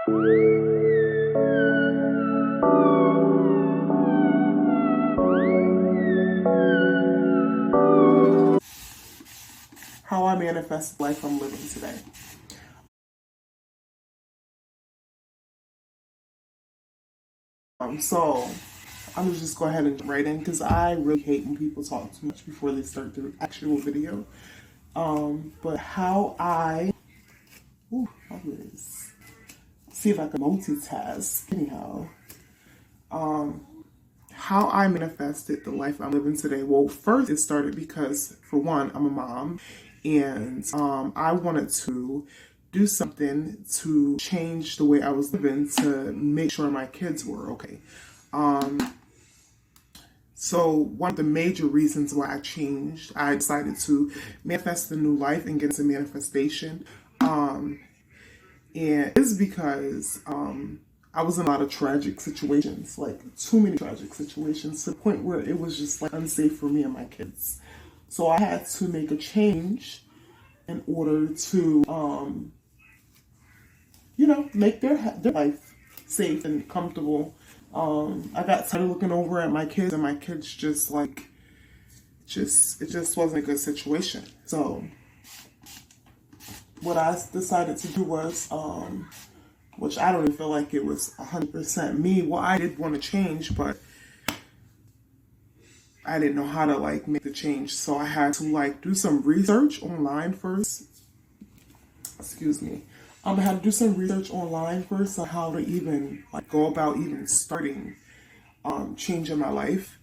How I manifest the life I'm living today. So I'm gonna just go ahead and write in because I really hate when people talk too much before they start the actual video. But how I, how is, see if I can multitask. Anyhow, how I manifested the life I'm living today. Well, first it started because, for one, I'm a mom, and I wanted to do something to change the way I was living to make sure my kids were okay. So one of the major reasons why I decided to manifest a new life and get into manifestation. And it's because I was in a lot of tragic situations, like too many tragic situations, to the point where it was just like unsafe for me and my kids. So I had to make a change in order to, make their life safe and comfortable. I got tired of looking over at my kids, and my kids it just wasn't a good situation. So what I decided to do was, which I don't even feel like it was 100% me. Well, I did want to change, but I didn't know how to make the change. So I had to do some research online first. Excuse me. I had to do some research online first on how to even go about even starting changing my life.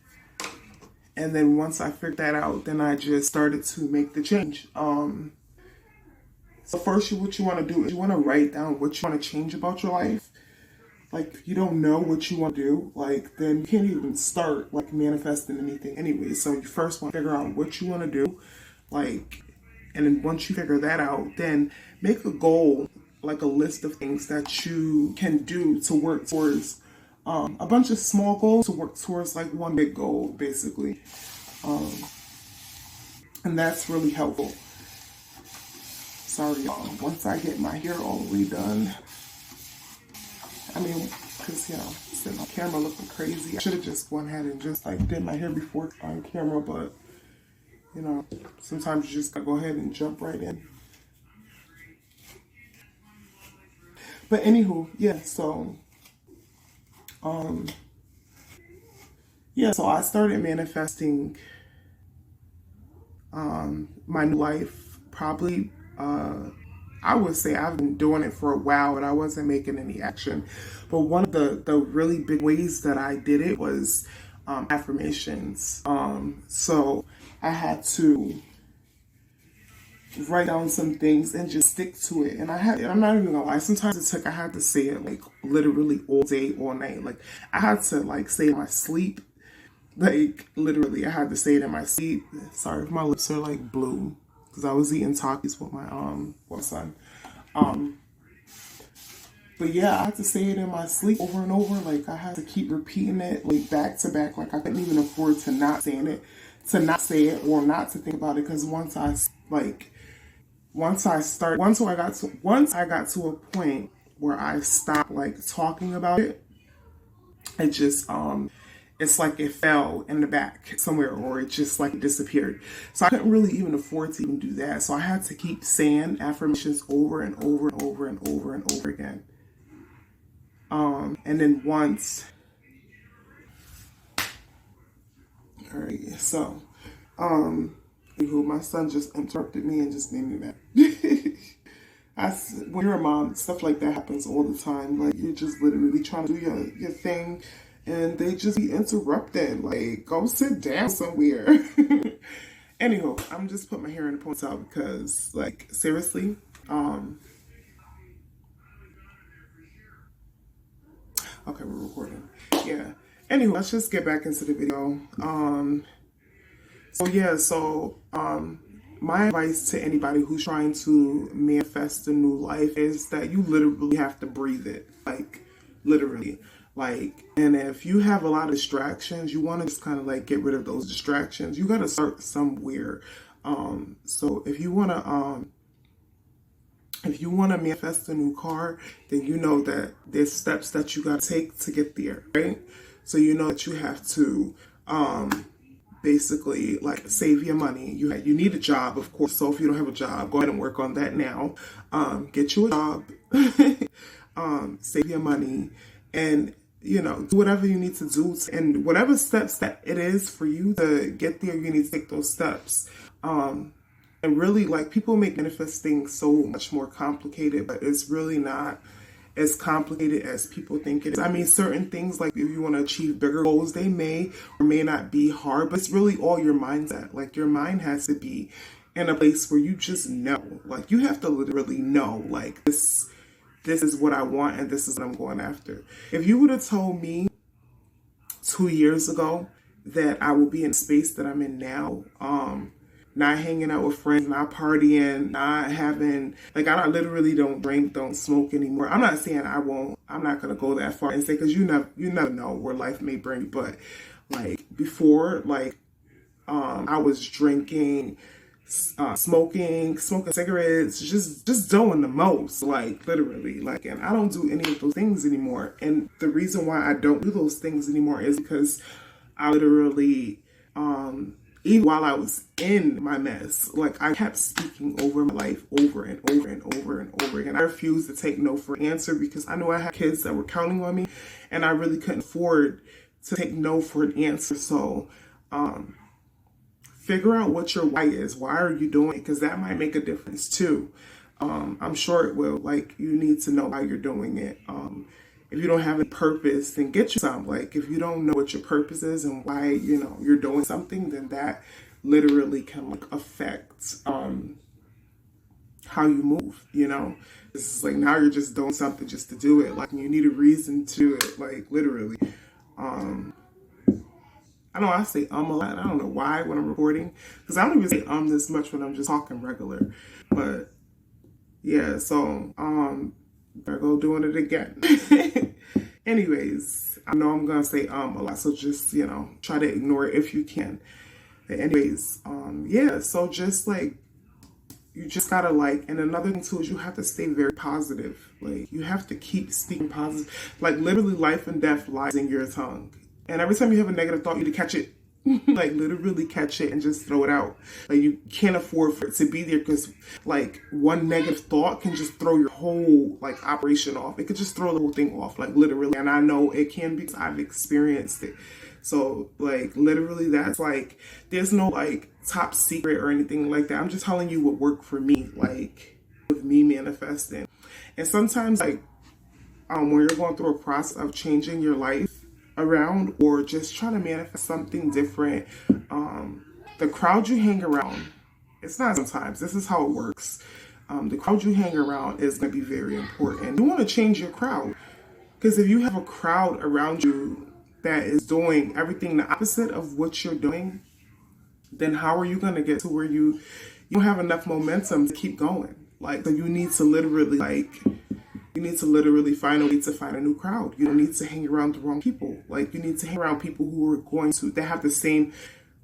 And then once I figured that out, then I just started to make the change. So first, what you want to do is you want to write down what you want to change about your life. If you don't know what you want to do, then you can't even start manifesting anything anyway. So you first want to figure out what you want to do, and then once you figure that out, then make a goal, a list of things that you can do to work towards a bunch of small goals to work towards one big goal, basically. And that's really helpful. Sorry, y'all. Once I get my hair all the way done, because, sitting on camera looking crazy. I should have just went ahead and just did my hair before on camera, but sometimes you just gotta go ahead and jump right in. But anywho, so I started manifesting my new life probably I would say I've been doing it for a while, but I wasn't making any action. But one of the really big ways that I did it was affirmations. So I had to write down some things and just stick to it. And I'm not even gonna lie, sometimes I had to say it literally all day, all night. I had to say it in my sleep. Literally, I had to say it in my sleep. Sorry if my lips are blue, because I was eating Takis with my son. But yeah, I had to say it in my sleep over and over. I had to keep repeating it back to back. I couldn't even afford to not say it or not to think about it. Because once I got to a point where I stopped talking about it, it just it's it fell in the back somewhere, or it just disappeared. So I couldn't really even afford to even do that. So I had to keep saying affirmations over and over and over and over and over again. And then once, all right, so, my son just interrupted me and just made me mad. When you're a mom, stuff like that happens all the time. You're just literally trying to do your thing, and they just be interrupted. Go sit down somewhere. Anywho, I'm just putting my hair in a ponytail because, seriously, okay, we're recording. Yeah. Anyway, let's just get back into the video. My advice to anybody who's trying to manifest a new life is that you literally have to breathe it. Literally. And if you have a lot of distractions, you want to just kind of get rid of those distractions. You got to start somewhere. So if you want to If you want to manifest a new car, then you know that there's steps that you got to take to get there, right? So you know that you have to basically like save your money. You need a job, of course. So if you don't have a job, go ahead and work on that now. Get you a job, save your money, and do whatever you need to do, and whatever steps that it is for you to get there, you need to take those steps. And really, like, people make manifesting so much more complicated, but it's really not as complicated as people think it is. I mean, certain things, like if you want to achieve bigger goals, they may or may not be hard, but it's really all your mindset. Like, your mind has to be in a place where you just know. Like, you have to literally know, like, this is what I want and this is what I'm going after. If you would have told me 2 years ago that I would be in the space that I'm in now, not hanging out with friends, not partying, not having, like, I literally don't drink, don't smoke anymore. I'm not saying I'm not going to go that far and say, because you never know where life may bring you. But like before, like, I was drinking, smoking cigarettes, just doing the most, like, literally, like, and I don't do any of those things anymore. And the reason why I don't do those things anymore is because I literally, even while I was in my mess, like, I kept speaking over my life over and over and over and over again. I refused to take no for an answer because I knew I had kids that were counting on me, and I really couldn't afford to take no for an answer. So, figure out what your why is. Why are you doing it? Because that might make a difference too. I'm sure it will. Like, you need to know why you're doing it. If you don't have a purpose, then get you some. Like, if you don't know what your purpose is and why, you're doing something, then that literally can, like, affect how you move, This is like, now you're just doing something just to do it. Like, you need a reason to do it, like, literally. I know I say a lot. I don't know why when I'm recording, because I don't even say this much when I'm just talking regular. But yeah, so better go doing it again. Anyways, I know I'm gonna say a lot, so just try to ignore it if you can. But anyways, yeah, so just like, you just gotta, like, and another thing too is you have to stay very positive. Like, you have to keep speaking positive. Like, literally, life and death lies in your tongue. And every time you have a negative thought, you need to catch it. Like, literally catch it and just throw it out. Like, you can't afford for it to be there, because, like, one negative thought can just throw your whole, like, operation off. It could just throw the whole thing off, like, literally. And I know it can, because I've experienced it. So, like, literally, that's, like, there's no, like, top secret or anything like that. I'm just telling you what worked for me, like, with me manifesting. And sometimes, like, when you're going through a process of changing your life around, or just trying to manifest something different, the crowd you hang around, it's not sometimes, this is how it works. The crowd you hang around is going to be very important. You want to change your crowd, because if you have a crowd around you that is doing everything the opposite of what you're doing, then how are you going to get to where you don't have enough momentum to keep going? Like, so you need to literally, find a way to find a new crowd. You don't need to hang around the wrong people. Like, you need to hang around people who are that have the same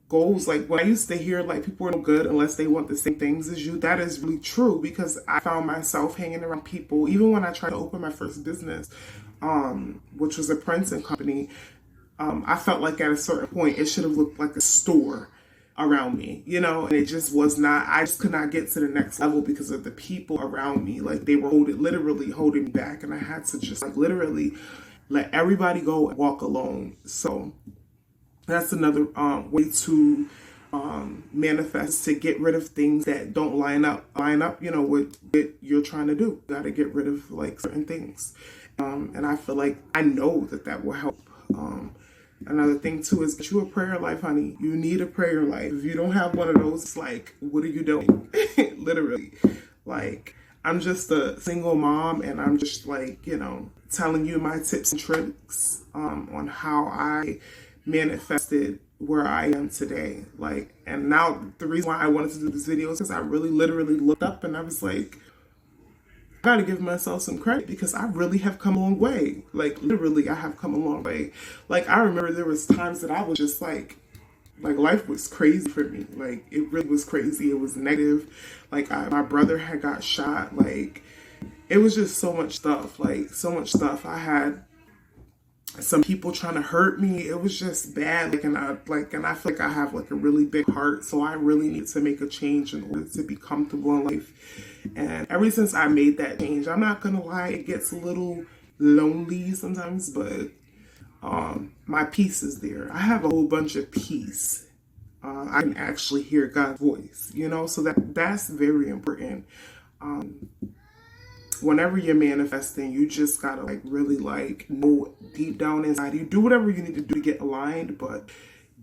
goals. Like, when I used to hear, like, people are no good unless they want the same things as you, that is really true, because I found myself hanging around people, even when I tried to open my first business, which was a printing company. I felt like at a certain point, it should have looked like a store around me, and it just was not. I just could not get to the next level because of the people around me. Like, they were literally holding me back, and I had to just, like, literally let everybody go and walk alone. So that's another way to manifest, to get rid of things that don't line up, with what you're trying to do. You got to get rid of, like, certain things, and I feel like I know that will help. Another thing too is get you a prayer life, honey. You need a prayer life. If you don't have one of those, it's like, what are you doing? Literally. Like, I'm just a single mom, and I'm just, like, telling you my tips and tricks on how I manifested where I am today. Like, and now the reason why I wanted to do this video is because I really literally looked up and I was like, I gotta give myself some credit, because I really have come a long way. Like, literally, I have come a long way. Like, I remember there was times that I was just like life was crazy for me. Like, it really was crazy. It was negative. Like, my brother had got shot. Like, it was just so much stuff, like so much stuff. I had some people trying to hurt me. It was just bad. And I feel like I have like a really big heart, so I really need to make a change in order to be comfortable in life. And ever since I made that change, I'm not gonna lie, it gets a little lonely sometimes, but my peace is there. I have a whole bunch of peace. I can actually hear God's voice, you know, so that's very important. Whenever you're manifesting, you just gotta like really like know deep down inside you. Do whatever you need to do to get aligned, but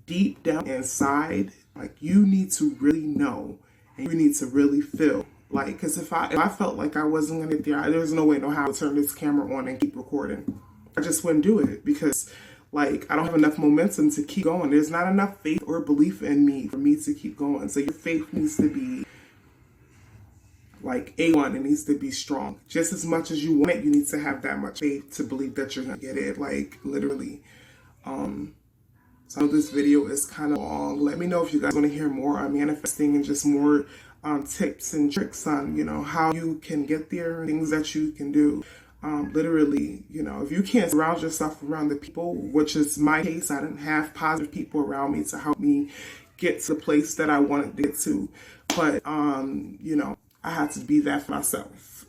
deep down inside, like you need to really know and you need to really feel. Like, because if I felt like I wasn't gonna get there, there's no way, no how to turn this camera on and keep recording. I just wouldn't do it because like I don't have enough momentum to keep going. There's not enough faith or belief in me for me to keep going. So your faith needs to be like A1, it needs to be strong. Just as much as you want it, you need to have that much faith to believe that you're gonna get it, like literally. So I know this video is kind of long. Let me know if you guys want to hear more on manifesting and just more tips and tricks on, you know, how you can get there and things that you can do. Literally, you know, if you can't surround yourself around the people, which is my case, I didn't have positive people around me to help me get to the place that I wanted to get to. But, you know, I had to be that for myself,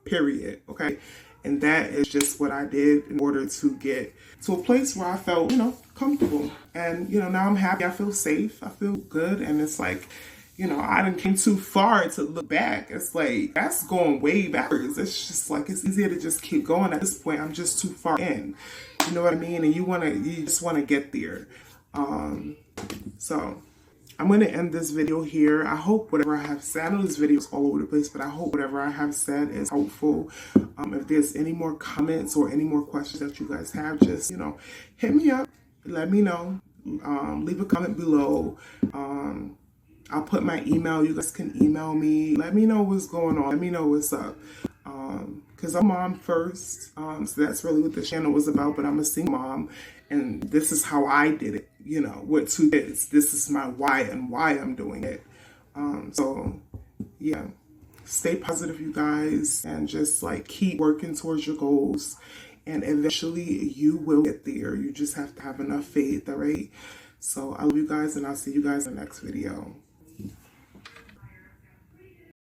period, okay? And that is just what I did in order to get to a place where I felt, you know, comfortable. And, you know, now I'm happy, I feel safe, I feel good, and it's like, you know, I didn't came too far to look back. It's like, that's going way backwards. It's just like, it's easier to just keep going. At this point, I'm just too far in. You know what I mean? And you just want to get there. So I'm going to end this video here. I hope whatever I have said, I know this video is all over the place, but I hope whatever I have said is helpful. If there's any more comments or any more questions that you guys have, just, you know, hit me up, let me know, leave a comment below. I'll put my email. You guys can email me. Let me know what's going on. Let me know what's up. Because I'm mom first. So that's really what this channel was about. But I'm a single mom. And this is how I did it. You know, with 2 kids. This is my why and why I'm doing it. So, yeah. Stay positive, you guys. And just like keep working towards your goals. And eventually you will get there. You just have to have enough faith, all right? So I love you guys and I'll see you guys in the next video.